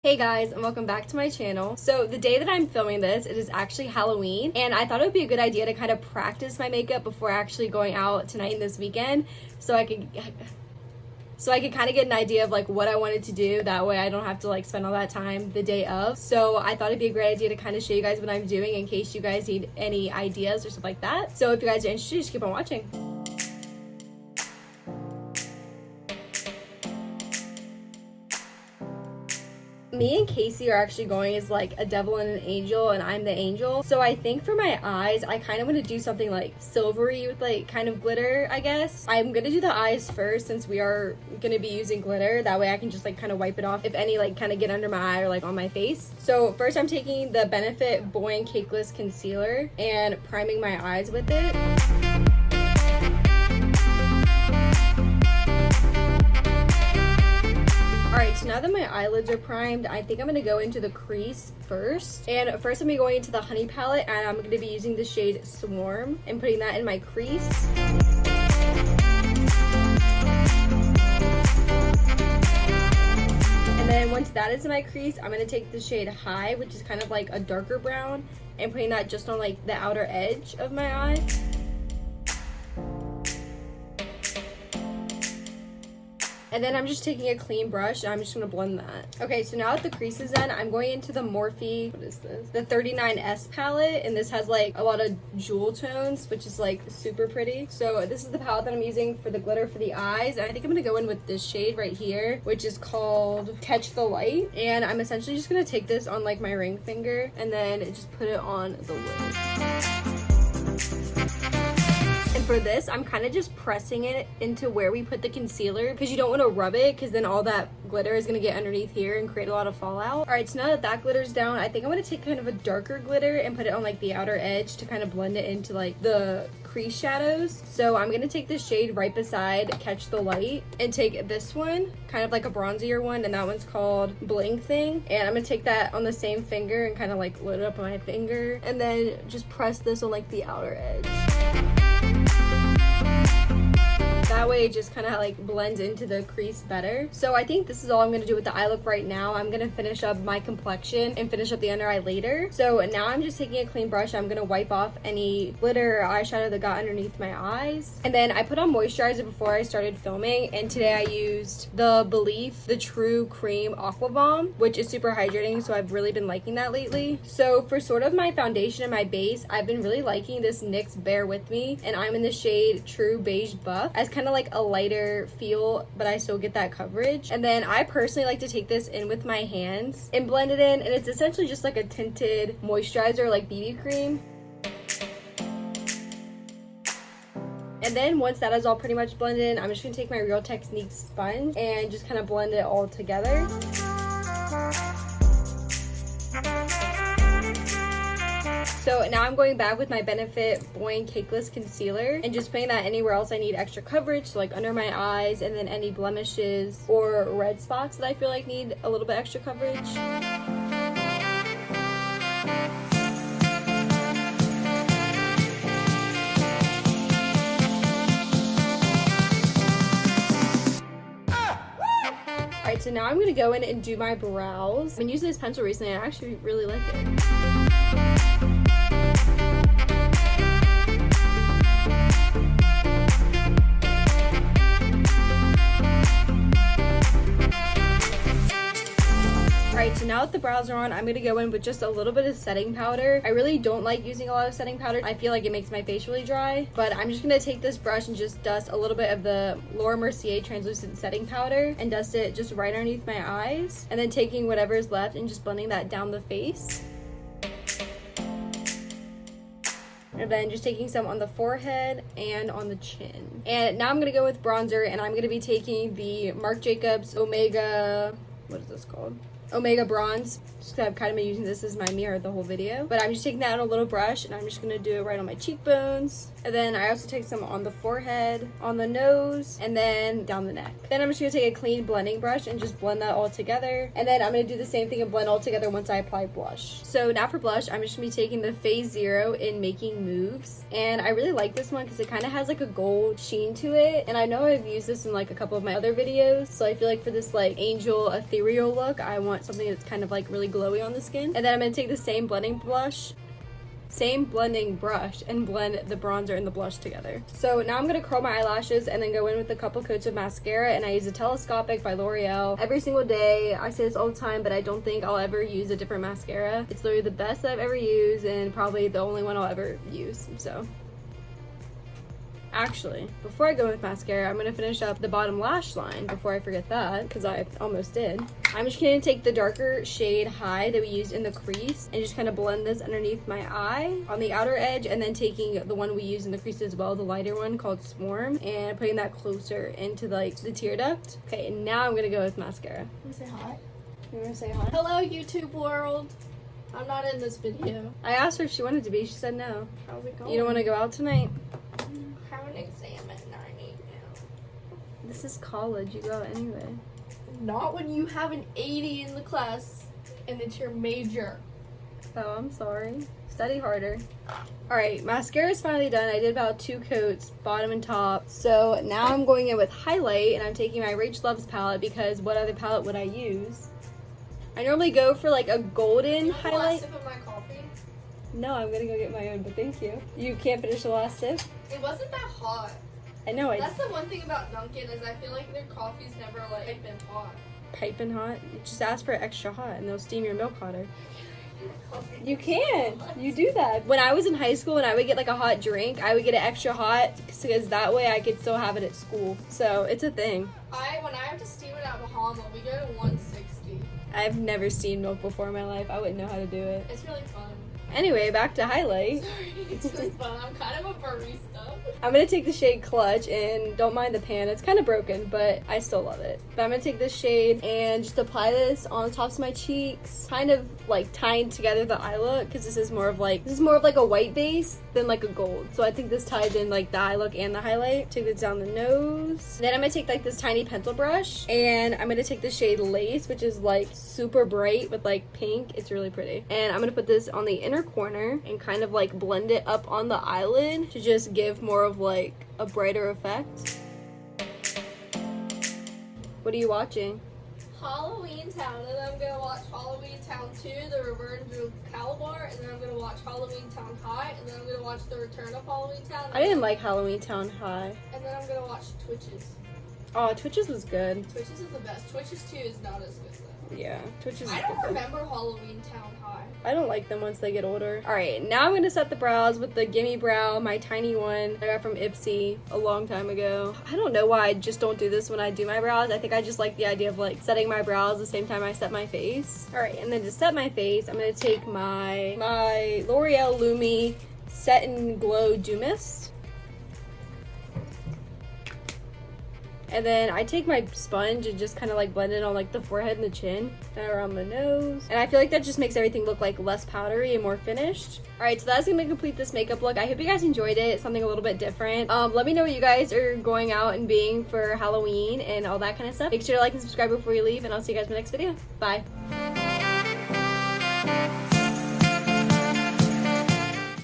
Hey guys, and welcome back to my channel. So the day that I'm filming this, it is actually Halloween, and I thought it would be a good idea to kind of practice my makeup before actually going out tonight and this weekend, so I could kind of get an idea of like what I wanted to do. That way I don't have to like spend all that time the day of. So I thought it'd be a great idea to kind of show you guys what I'm doing in case you guys need any ideas or stuff like that. So if you guys are interested, just keep on watching. Me and Casey are actually going as like a devil and an angel, and I'm the angel. So I think for my eyes, I kind of want to do something like silvery with like kind of glitter, I guess. I'm gonna do the eyes first since we are gonna be using glitter. That way I can just like kind of wipe it off if any like kind of get under my eye or like on my face. So first I'm taking the Benefit Boy and Cakeless Concealer and priming my eyes with it. Alright, so now that my eyelids are primed, I think I'm going to go into the crease first. And first I'm going to be going into the Honey palette, and I'm going to be using the shade Swarm and putting that in my crease. And then once that is in my crease, I'm going to take the shade High, which is kind of like a darker brown, and putting that just on like the outer edge of my eye. And then I'm just taking a clean brush and I'm just gonna blend that. Okay, so now that the crease is done, I'm going into the Morphe, what is this? The 39S palette, and this has like a lot of jewel tones, which is like super pretty. So this is the palette that I'm using for the glitter for the eyes. And I think I'm gonna go in with this shade right here, which is called Catch the Light. And I'm essentially just gonna take this on like my ring finger and then just put it on the lid. And for this, I'm kind of just pressing it into where we put the concealer because you don't want to rub it because then all that glitter is going to get underneath here and create a lot of fallout. Alright, so now that that glitter's down, I think I'm going to take kind of a darker glitter and put it on like the outer edge to kind of blend it into like the crease shadows. So I'm going to take this shade right beside Catch the Light and take this one, kind of like a bronzier one, and that one's called Bling Thing. And I'm going to take that on the same finger and kind of like load it up on my finger and then just press this on like the outer edge. That way it just kind of like blends into the crease better. So I think this is all I'm going to do with the eye look right now. I'm going to finish up my complexion and finish up the under eye later. So now I'm just taking a clean brush. I'm going to wipe off any glitter or eyeshadow that got underneath my eyes. And then I put on moisturizer before I started filming. And today I used the Belief the True Cream Aqua Bomb, which is super hydrating. So I've really been liking that lately. So for sort of my foundation and my base, I've been really liking this NYX Bear With Me. And I'm in the shade True Beige Buff as kind of like a lighter feel, but I still get that coverage. And then I personally like to take this in with my hands and blend it in, and it's essentially just like a tinted moisturizer like BB cream. And then once that is all pretty much blended in, I'm just gonna take my Real Techniques sponge and just kind of blend it all together. So now I'm going back with my Benefit Boy and Cakeless Concealer and just putting that anywhere else I need extra coverage, so like under my eyes, and then any blemishes or red spots that I feel like need a little bit extra coverage. Alright, so now I'm going to go in and do my brows. I've been using this pencil recently and I actually really like it. Alright, so now that the brows are on, I'm going to go in with just a little bit of setting powder. I really don't like using a lot of setting powder. I feel like it makes my face really dry, but I'm just going to take this brush and just dust a little bit of the Laura Mercier translucent setting powder and dust it just right underneath my eyes, and then taking whatever is left and just blending that down the face. And then just taking some on the forehead and on the chin. And now I'm going to go with bronzer, and I'm going to be taking the Marc Jacobs Omega, what is this called? Omega Bronze, just because I've kind of been using this as my mirror the whole video. But I'm just taking that on a little brush, and I'm just going to do it right on my cheekbones. And then I also take some on the forehead, on the nose, and then down the neck. Then I'm just going to take a clean blending brush and just blend that all together. And then I'm going to do the same thing and blend all together once I apply blush. So now for blush, I'm just going to be taking the Phase Zero in Making Moves. And I really like this one because it kind of has like a gold sheen to it. And I know I've used this in like a couple of my other videos. So I feel like for this like angel ethereal look, I want want something that's kind of like really glowy on the skin. And then I'm gonna take the same blending brush and blend the bronzer and the blush together. So now I'm gonna curl my eyelashes and then go in with a couple coats of mascara, and I use a Telescopic by L'Oreal every single day. I say this all the time, but I don't think I'll ever use a different mascara. It's literally the best that I've ever used and probably the only one I'll ever use. So actually, before I go with mascara, I'm gonna finish up the bottom lash line before I forget that, because I almost did. I'm just gonna take the darker shade High that we used in the crease and just kind of blend this underneath my eye on the outer edge, and then taking the one we used in the crease as well, the lighter one called Swarm, and putting that closer into like the tear duct. Okay, and now I'm gonna go with mascara. Can you say hi? You wanna say hi? Hello, YouTube world. I'm not in this video. I asked her if she wanted to be, she said no. How's it going? You don't wanna go out tonight? I have an exam at 9 a.m. This is college, you go out anyway. Not when you have an 80 in the class and it's your major. Oh, I'm sorry. Study harder. Alright, mascara is finally done. I did about 2 coats, bottom and top. So now I'm going in with highlight, and I'm taking my Rach Loves palette, because what other palette would I use? I normally go for like a golden highlight. Sip of my coffee? No, I'm gonna go get my own, but thank you. You can't finish the last sip? It wasn't that hot. I know. That's the one thing about Dunkin' is I feel like their coffee's never like been hot. Piping hot? You just ask for extra hot and they'll steam your milk hotter. You can. You do that. When I was in high school and I would get like a hot drink, I would get it extra hot because that way I could still have it at school. So it's a thing. When I have to steam it at Bahama, we go to 160. I've never steamed milk before in my life. I wouldn't know how to do it. It's really fun. Anyway, back to highlight. Sorry, it's really fun. I'm kind of a barista. I'm going to take the shade Clutch, and don't mind the pan. It's kind of broken, but I still love it. But I'm going to take this shade and just apply this on the tops of my cheeks, kind of like tying together the eye look, because this is more of like a white base than like a gold. So I think this ties in like the eye look and the highlight. Take this down the nose. Then I'm going to take like this tiny pencil brush, and I'm going to take the shade Lace, which is like super bright with like pink. It's really pretty. And I'm going to put this on the inner corner and kind of like blend it up on the eyelid to just give more of like a brighter effect. What are you watching? Halloween Town, and then I'm gonna watch Halloween Town 2, The Revenge of Calabar, and then I'm gonna watch Halloween Town High, and then I'm gonna watch The Return of Halloween Town. I didn't like Halloween Town High. And then I'm gonna watch Twitches. Oh, Twitches was good. Twitches is the best. Twitches 2 is not as good though. Yeah, Twitches is I good. don't remember Halloween Town High. I don't like them once they get older. Alright, now I'm gonna set the brows with the Gimme Brow, my tiny one I got from Ipsy a long time ago. I don't know why I just don't do this when I do my brows. I think I just like the idea of like setting my brows the same time I set my face. Alright, and then to set my face, I'm gonna take my L'Oreal Lumi Set and Glow Dew Mist. And then I take my sponge and just kind of like blend it on like the forehead and the chin and around the nose. And I feel like that just makes everything look like less powdery and more finished. Alright, so that's gonna complete this makeup look. I hope you guys enjoyed it. It's something a little bit different. Let me know what you guys are going out and being for Halloween and all that kind of stuff. Make sure to like and subscribe before you leave, and I'll see you guys in my next video. Bye.